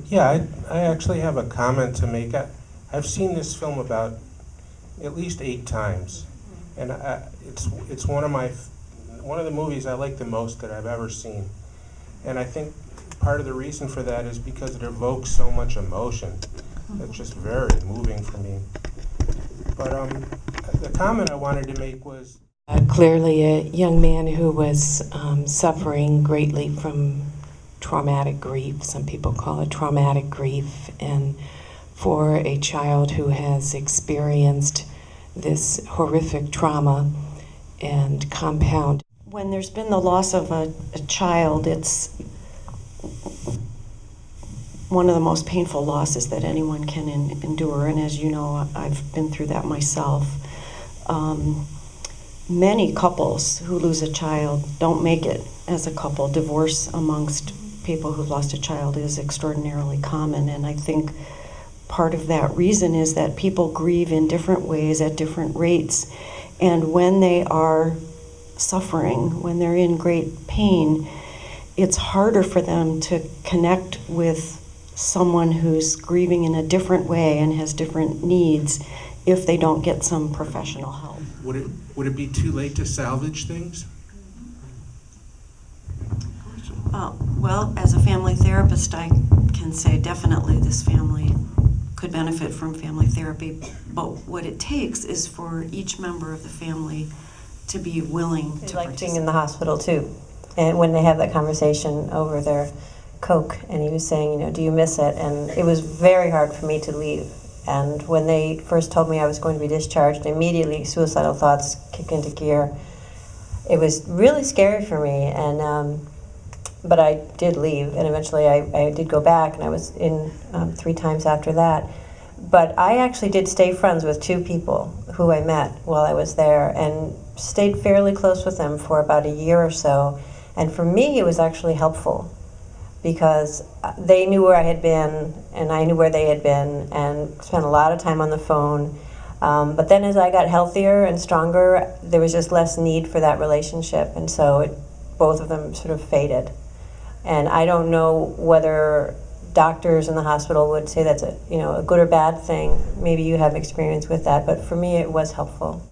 Yeah, I actually have a comment to make. I've seen this film about at least 8 times, and it's one of the movies I like the most that I've ever seen. And I think part of the reason for that is because it evokes so much emotion. It's just very moving for me. But the comment I wanted to make was clearly a young man who was suffering greatly from traumatic grief. Some people call it traumatic grief. And for a child who has experienced this horrific trauma and compound. When there's been the loss of a child, it's one of the most painful losses that anyone can endure. And as you know, I've been through that myself. Many couples who lose a child don't make it as a couple. Divorce amongst people who've lost a child is extraordinarily common, and I think part of that reason is that people grieve in different ways at different rates, and when they are suffering, when they're in great pain, it's harder for them to connect with someone who's grieving in a different way and has different needs if they don't get some professional help. Would it be too late to salvage things? Well, as a family therapist, I can say definitely this family could benefit from family therapy, but what it takes is for each member of the family to be willing to participate. Like being in the hospital too, and when they have that conversation over their Coke, and he was saying, do you miss it? And it was very hard for me to leave. And when they first told me I was going to be discharged, immediately suicidal thoughts kick into gear. It was really scary for me, and but I did leave, and eventually I did go back, and I was in 3 times after that. But I actually did stay friends with 2 people who I met while I was there, and stayed fairly close with them for about a year or so. And for me, it was actually helpful, because they knew where I had been, and I knew where they had been, and spent a lot of time on the phone. But then as I got healthier and stronger, there was just less need for that relationship, and so both of them sort of faded. And I don't know whether doctors in the hospital would say that's a good or bad thing. Maybe you have experience with that, but for me it was helpful.